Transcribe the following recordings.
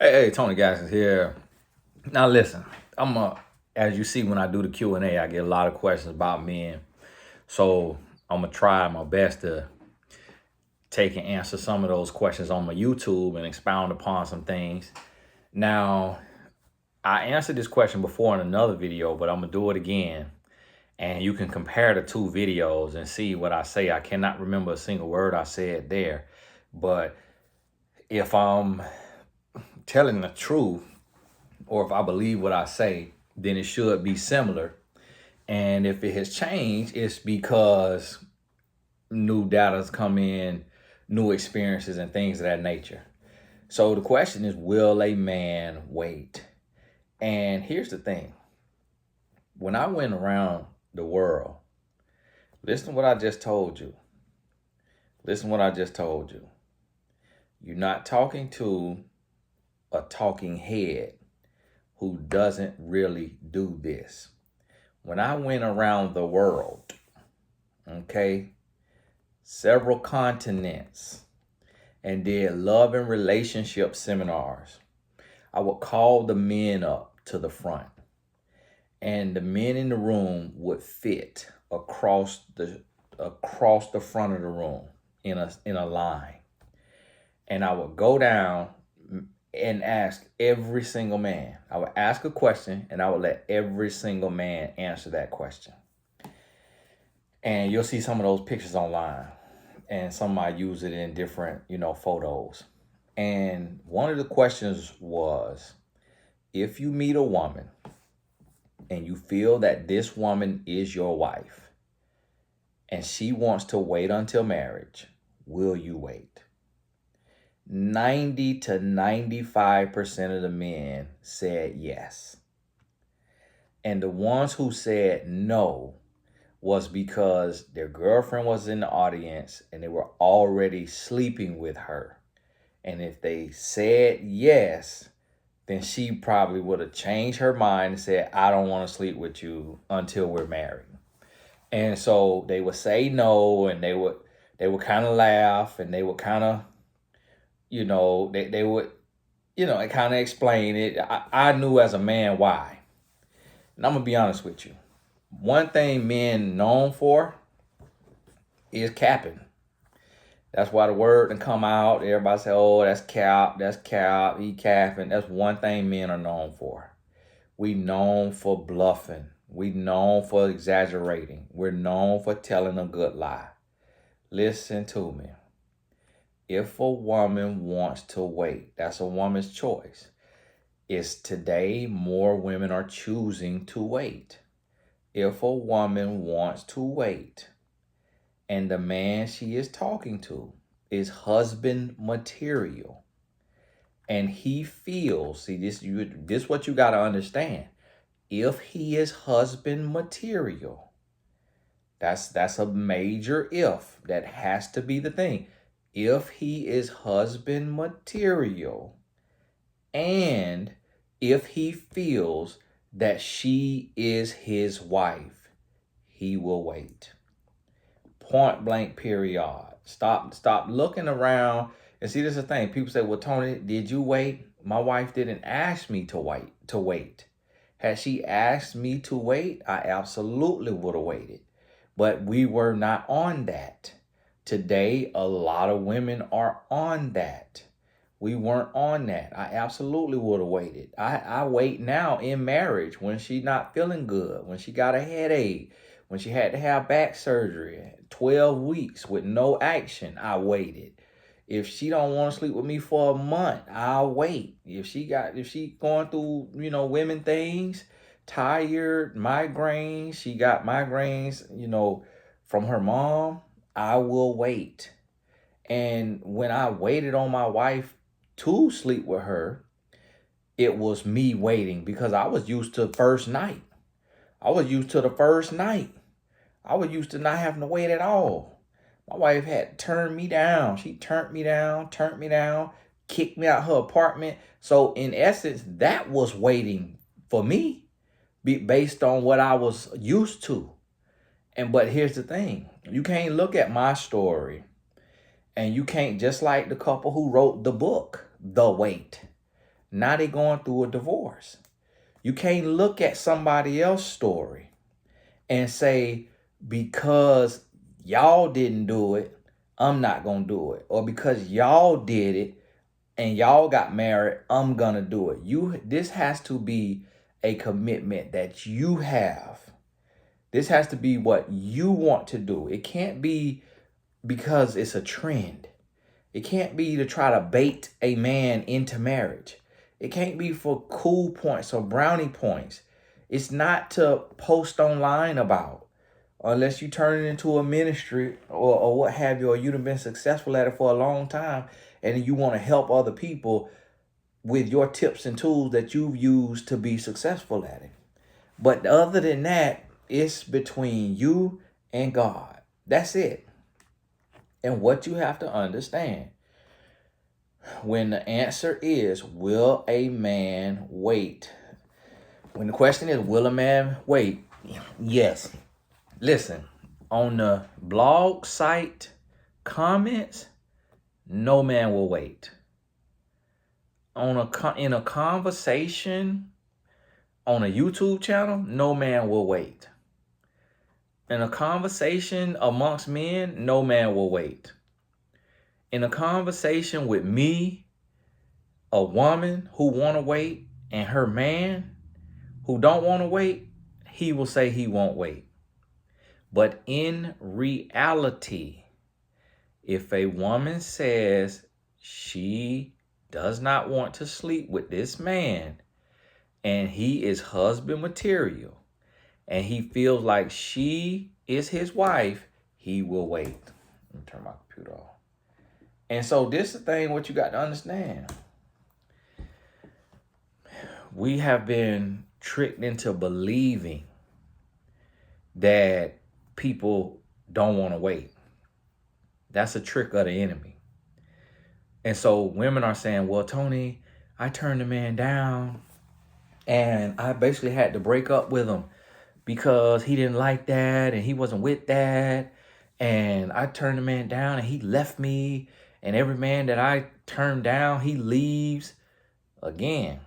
Hey, Tony Gaskins here. Now listen, as you see when I do the Q&A, I get a lot of questions about men. So I'm gonna try my best to take and answer some of those questions on my YouTube and expound upon some things. Now, I answered this question before in another video, but I'm gonna do it again. And you can compare the two videos and see what I say. I cannot remember a single word I said there, but if I'm telling the truth, or if I believe what I say, then it should be similar. And if it has changed, it's because new data's come in, new experiences and things of that nature. So the question is, will a man wait? And here's the thing. When I went around the world, listen to what I just told you. Listen to what I just told you. You're not talking to a talking head who doesn't really do this. When I went around the world, okay, several continents, and did love and relationship seminars, I would call the men up to the front, and the men in the room would fit across the front of the room in a line. And I would go down and ask every single man. I would ask a question and I would let every single man answer that question. And you'll see some of those pictures online, and some might use it in different, photos. And one of the questions was, if you meet a woman and you feel that this woman is your wife and she wants to wait until marriage, will you wait? 90 to 95% of the men said yes. And the ones who said no was because their girlfriend was in the audience and they were already sleeping with her. And if they said yes, then she probably would have changed her mind and said, I don't want to sleep with you until we're married. And so they would say no, and they would kind of laugh, and they would kind of, they would, kind of explain it. I knew as a man why. And I'm going to be honest with you. One thing men known for is capping. That's why the word can come out. Everybody say, oh, that's cap, he capping. That's one thing men are known for. We known for bluffing. We known for exaggerating. We're known for telling a good lie. Listen to me. If a woman wants to wait, that's a woman's choice. Is today more women are choosing to wait. If a woman wants to wait and the man she is talking to is husband material, and he feels, see, this what you got to understand. If he is husband material, that's a major if. That has to be the thing. If he is husband material, and if he feels that she is his wife, he will wait. Point blank, period. Stop looking around. And see, this is the thing. People say, well, Tony, did you wait? My wife didn't ask me to wait. Had she asked me to wait, I absolutely would have waited. But we were not on that. Today, a lot of women are on that. We weren't on that. I absolutely would have waited. I wait now in marriage when she's not feeling good, when she got a headache, when she had to have back surgery, 12 weeks with no action, I waited. If she don't want to sleep with me for a month, I'll wait. If she going through, women things, tired, migraines, she got migraines, from her mom, I will wait. And when I waited on my wife to sleep with her, it was me waiting because I was used to the first night. I was used to not having to wait at all. My wife had turned me down. She turned me down, kicked me out her apartment. So in essence, that was waiting for me based on what I was used to. But here's the thing. You can't look at my story, and you can't, just like the couple who wrote the book, The Wait. Now they going through a divorce. You can't look at somebody else's story and say, because y'all didn't do it, I'm not going to do it. Or because y'all did it and y'all got married, I'm going to do it. This has to be a commitment that you have. This has to be what you want to do. It can't be because it's a trend. It can't be to try to bait a man into marriage. It can't be for cool points or brownie points. It's not to post online about, unless you turn it into a ministry or what have you, or you've been successful at it for a long time and you want to help other people with your tips and tools that you've used to be successful at it. But other than that, it's between you and God. That's it. And what you have to understand, when the answer is, will a man wait? When the question is, will a man wait? Yes. Listen, on the blog site comments, no man will wait. In a conversation on a YouTube channel, no man will wait. In a conversation amongst men, no man will wait. In a conversation with me, a woman who want to wait, and her man who don't want to wait, he will say he won't wait. But in reality, if a woman says she does not want to sleep with this man and he is husband material and he feels like she is his wife, he will wait. Let me turn my computer off. And so this is the thing what you got to understand. We have been tricked into believing that people don't want to wait. That's a trick of the enemy. And so women are saying, well, Tony, I turned the man down and I basically had to break up with him because he didn't like that and he wasn't with that. And I turned the man down and he left me. And every man that I turned down, he leaves. Again,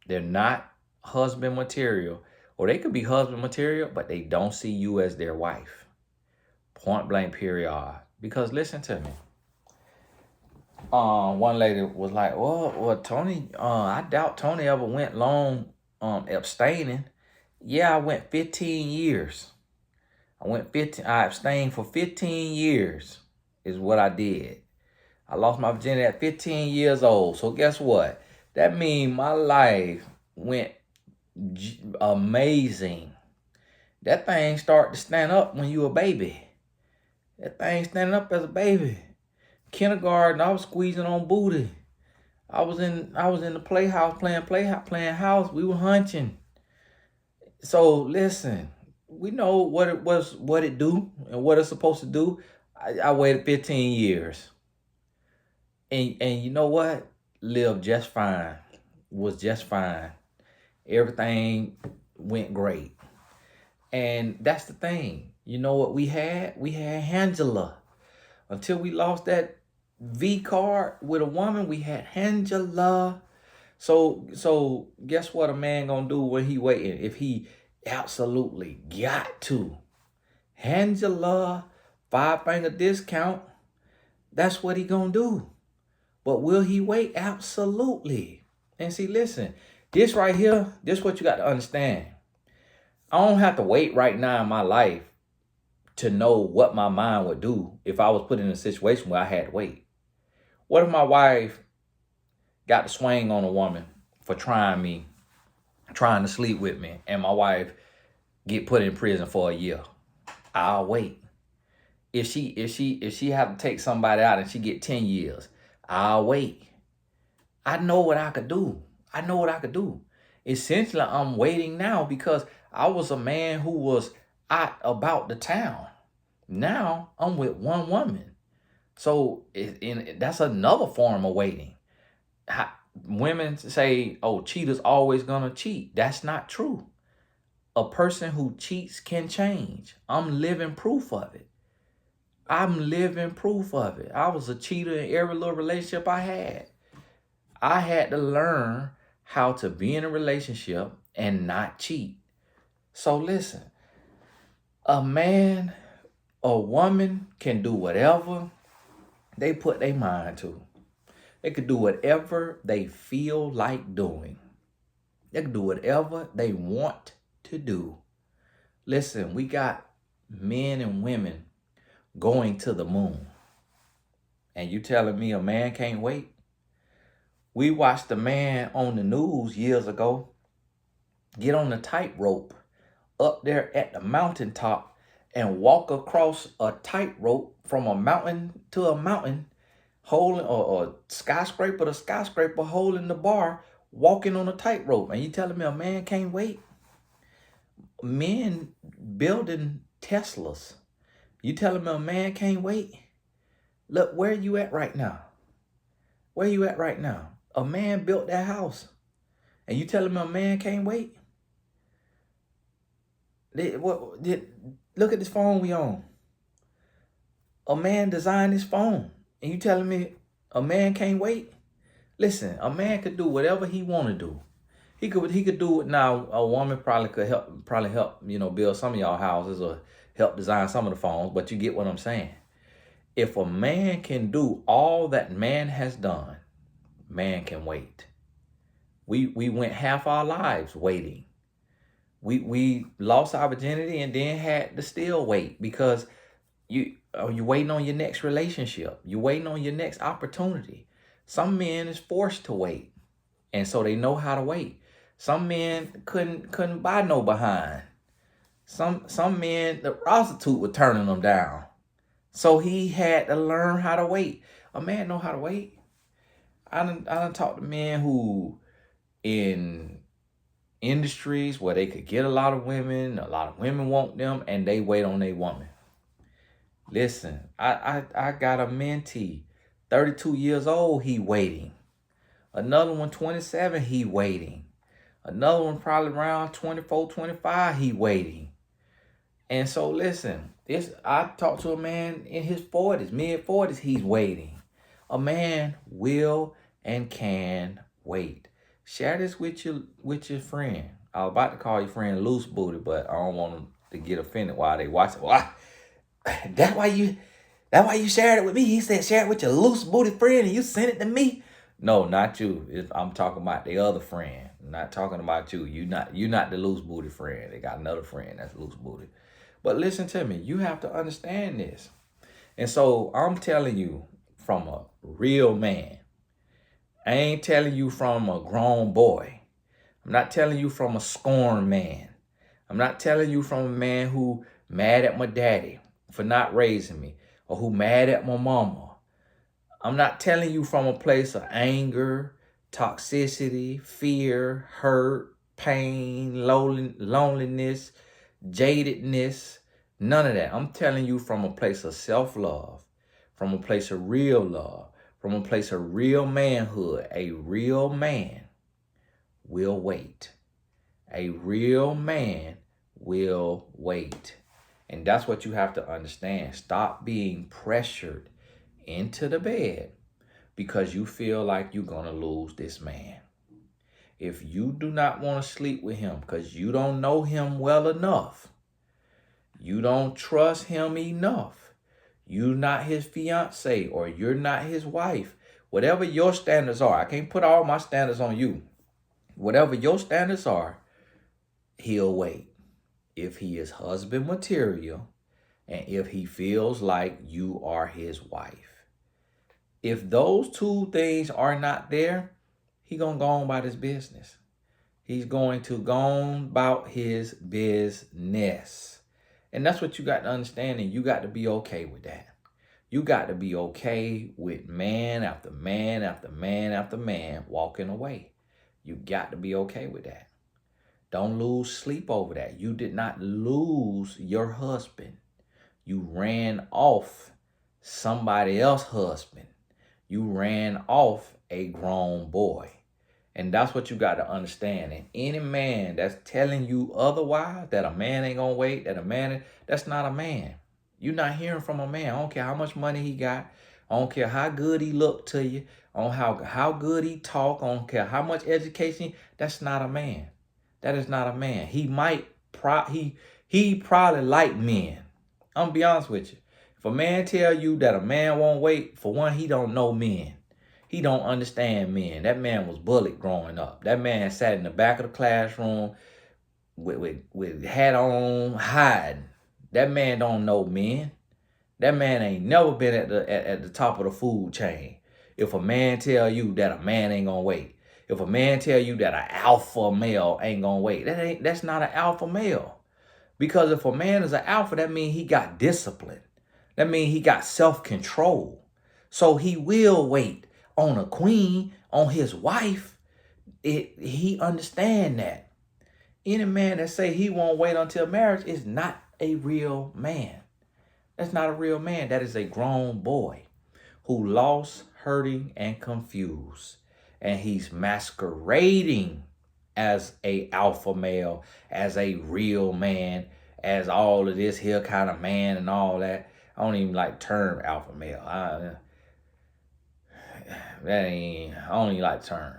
they're not husband material. Or they could be husband material, but they don't see you as their wife. Point blank period. Because listen to me. One lady was like, well, Tony, I doubt Tony ever went long abstaining. Yeah, I went 15 years. I abstained for 15 years is what I did. I lost my virginity at 15 years old. So guess what? That means my life went amazing. That thing started to stand up when you a baby. That thing standing up as a baby. Kindergarten, I was squeezing on booty. I was in the playhouse playing house. We were hunching. So listen, we know what it do and what it's supposed to do. I waited 15 years. And you know what? Lived just fine. Was just fine. Everything went great. And that's the thing. You know what we had? We had Angela. Until we lost that V card with a woman, we had Angela. So guess what a man gonna do when he waiting? If he absolutely got to. Angela, 5-finger discount. That's what he gonna do. But will he wait? Absolutely. And see, listen, this right here, this what you got to understand. I don't have to wait right now in my life to know what my mind would do if I was put in a situation where I had to wait. What if my wife got to swing on a woman for trying to sleep with me, and my wife get put in prison for a year? I'll wait. If she have to take somebody out and she get 10 years, I'll wait. I know what I could do. Essentially, I'm waiting now because I was a man who was out about the town. Now I'm with one woman. So that's another form of waiting. Women say, oh, cheaters always gonna cheat. That's not true. A person who cheats can change. I'm living proof of it. I was a cheater in every little relationship I had. I had to learn how to be in a relationship and not cheat. So listen, a man, a woman can do whatever they put their mind to. They could do whatever they feel like doing. They can do whatever they want to do. Listen, we got men and women going to the moon. And you telling me a man can't wait? We watched a man on the news years ago get on the tightrope up there at the mountaintop and walk across a tightrope from a mountain to a mountain, holding a skyscraper to skyscraper, holding the bar, walking on a tightrope. And you telling me a man can't wait? Men building Teslas. You telling me a man can't wait? Look, where you at right now? Where you at right now? A man built that house. And you telling me a man can't wait? Look at this phone we on. A man designed this phone. And you telling me a man can't wait? Listen, a man could do whatever he want to do. He could do it now. A woman probably could help, build some of y'all houses or help design some of the phones, but you get what I'm saying. If a man can do all that man has done, man can wait. We went half our lives waiting. We lost our virginity and then had to still wait because you're waiting on your next relationship. You're waiting on your next opportunity. Some men is forced to wait, and so they know how to wait. Some men couldn't buy no behind. Some men, the prostitute was turning them down. So he had to learn how to wait. A man know how to wait. I done talked to men who in industries where they could get a lot of women want them, and they wait on their woman. Listen, I got a mentee, 32 years old, he waiting. Another one, 27, he waiting. Another one probably around 24, 25, he waiting. And so listen, I talked to a man in his 40s, mid-40s, he's waiting. A man will and can wait. Share this with your friend. I was about to call your friend loose booty, but I don't want them to get offended while they watch it. Well, that's why you shared it with me. He said share it with your loose booty friend and you sent it to me. No, not you. I'm talking about the other friend. I'm not talking about you. You're not the loose booty friend. They got another friend that's loose booty. But listen to me. You have to understand this. And so I'm telling you from a real man. I ain't telling you from a grown boy. I'm not telling you from a scorned man. I'm not telling you from a man who mad at my daddy for not raising me or who mad at my mama. I'm not telling you from a place of anger, toxicity, fear, hurt, pain, loneliness, jadedness, none of that. I'm telling you from a place of self-love, from a place of real love, from a place of real manhood. A real man will wait. A real man will wait. And that's what you have to understand. Stop being pressured into the bed because you feel like you're going to lose this man. If you do not want to sleep with him because you don't know him well enough, you don't trust him enough, you're not his fiance or you're not his wife, whatever your standards are, I can't put all my standards on you. Whatever your standards are, he'll wait. If he is husband material and if he feels like you are his wife. If those two things are not there, he gonna go on about his business. He's going to go on about his business. And that's what you got to understand, and you got to be okay with that. You got to be okay with man after man after man after man walking away. You got to be okay with that. Don't lose sleep over that. You did not lose your husband. You ran off somebody else's husband. You ran off a grown boy. And that's what you got to understand. And any man that's telling you otherwise, that a man ain't going to wait, that's not a man. You're not hearing from a man. I don't care how much money he got, I don't care how good he look to you, on how good he talk, I don't care how much education. That's not a man. That is not a man. He probably like men. I'm gonna be honest with you. If a man tell you that a man won't wait, for one, he don't know men. He don't understand men. That man was bullied growing up. That man sat in the back of the classroom with hat on, hiding. That man don't know men. That man ain't never been at the top of the food chain. If a man tell you that a man ain't gonna wait, if a man tell you that an alpha male ain't gonna wait, that's not an alpha male. Because if a man is an alpha, that means he got discipline. That means he got self-control. So he will wait on a queen, on his wife. He understand that. Any man that say he won't wait until marriage is not a real man. That's not a real man. That is a grown boy who lost, hurting, and confused. And he's masquerading as a alpha male, as a real man, as all of this here kind of man and all that. I don't even like the term alpha male. I don't even like the term.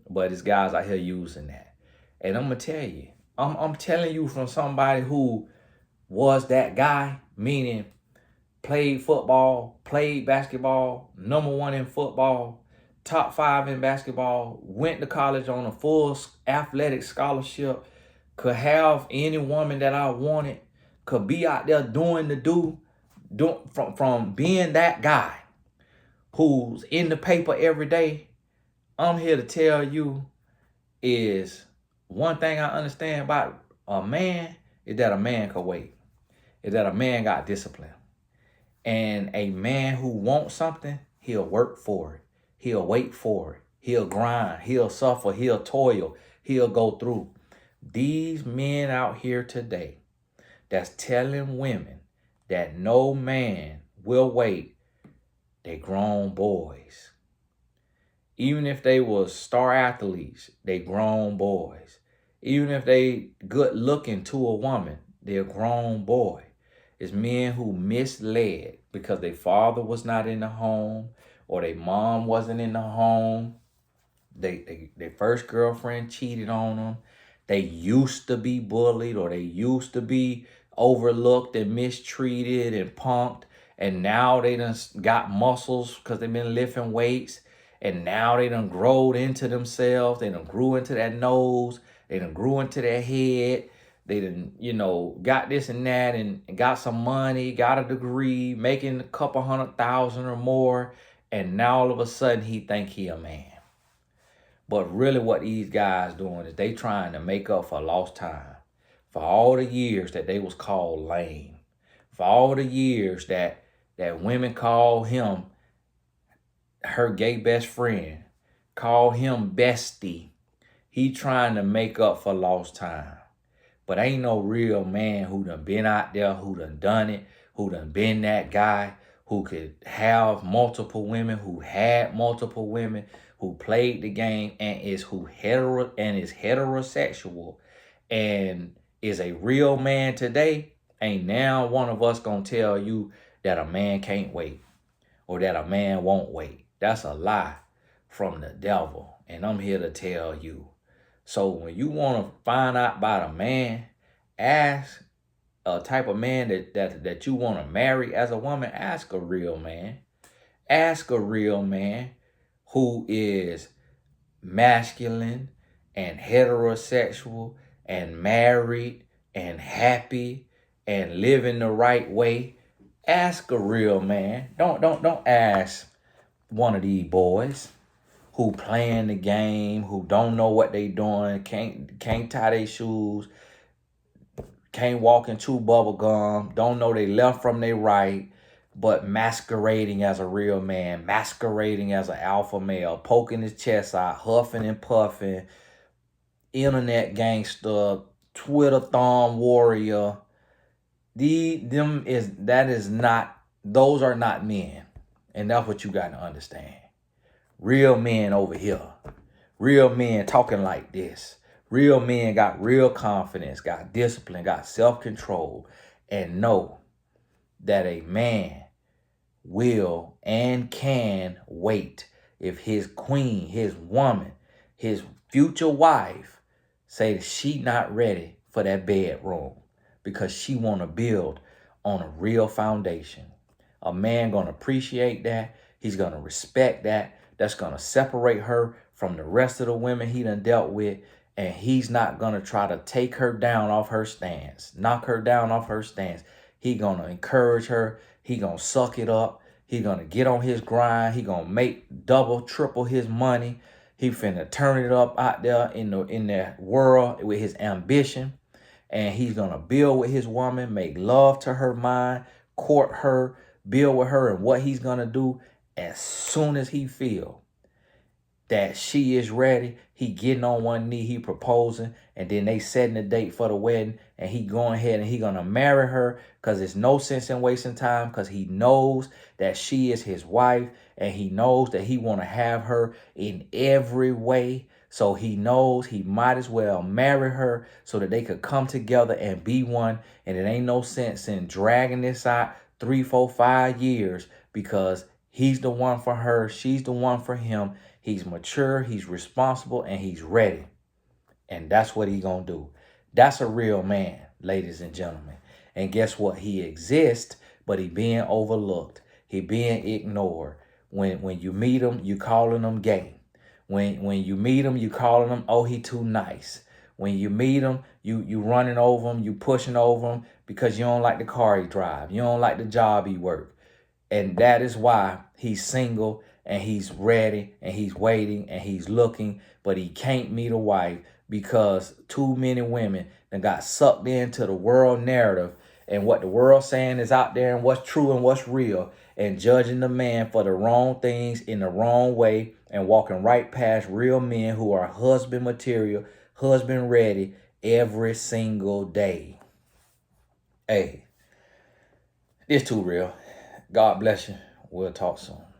But it's guys out here using that. And I'm going to tell you, I'm telling you from somebody who was that guy, meaning played football, played basketball, #1 in football, top 5 in basketball, went to college on a full athletic scholarship, could have any woman that I wanted, could be out there doing from being that guy who's in the paper every day. I'm here to tell you is one thing I understand about a man is that a man can wait, is that a man got discipline. And a man who wants something, he'll work for it. He'll wait for it. He'll grind. He'll suffer. He'll toil. He'll go through. These men out here today that's telling women that no man will wait, they grown boys. Even if they was star athletes, they grown boys. Even if they good looking to a woman, they're grown boy. It's men who misled because their father was not in the home or their mom wasn't in the home. Their first girlfriend cheated on them. They used to be bullied or they used to be overlooked and mistreated and punked. And now they done got muscles because they've been lifting weights. And now they done growed into themselves. They done grew into that nose. They done grew into their head. They done, got this and that and got some money, got a degree, making a couple $100,000 or more. And now all of a sudden he think he a man. But really what these guys doing is they trying to make up for lost time. For all the years that they was called lame. For all the years that women called him her gay best friend. Called him bestie. He trying to make up for lost time. But ain't no real man who done been out there, who done it, who done been that guy, who could have multiple women, who had multiple women, who played the game and is heterosexual and is a real man today. Ain't now one of us gonna tell you that a man can't wait or that a man won't wait. That's a lie from the devil. And I'm here to tell you. So when you want to find out about a man, ask a type of man that you want to marry as a woman. Ask a real man. Ask a real man who is masculine and heterosexual and married and happy and living the right way. Ask a real man. Don't ask one of these boys who playing the game, who don't know what they doing, can't tie their shoes, can't walk and chew bubble gum, don't know they left from their right, but masquerading as a real man, masquerading as an alpha male, poking his chest out, huffing and puffing, internet gangster, Twitter thumb warrior. Those are not men. And that's what you got to understand. Real men over here. Real men talking like this. Real men got real confidence, got discipline, got self-control, and know that a man will and can wait. If his queen, his woman, his future wife say that she not ready for that bedroom because she want to build on a real foundation. A man going to appreciate that. He's going to respect that. That's going to separate her from the rest of the women he done dealt with. And he's not going to try to take her down off her stance, knock her down off her stance. He going to encourage her. He going to suck it up. He going to get on his grind. He going to make double, triple his money. He finna turn it up out there in the world with his ambition. And he's going to build with his woman, make love to her mind, court her, build with her. And what he's going to do as soon as he feel that she is ready, he getting on one knee, he proposing, and then they setting the date for the wedding, and he going ahead and he gonna marry her because there's no sense in wasting time because he knows that she is his wife and he knows that he want to have her in every way. So he knows he might as well marry her so that they could come together and be one. And it ain't no sense in dragging this out 3, 4, 5 years because he's the one for her, she's the one for him. He's mature, he's responsible, and he's ready. And that's what he's going to do. That's a real man, ladies and gentlemen. And guess what? He exists, but he being overlooked. He being ignored. When you meet him, you calling him gay. When you meet him, you calling him, oh, he too nice. When you meet him, you running over him, you pushing over him because you don't like the car he drive. You don't like the job he work. And that is why he's single and he's ready and he's waiting and he's looking, but he can't meet a wife because too many women that got sucked into the world narrative and what the world saying is out there and what's true and what's real, and judging the man for the wrong things in the wrong way and walking right past real men who are husband material, husband ready every single day. Hey, it's too real. God bless you. We'll talk soon.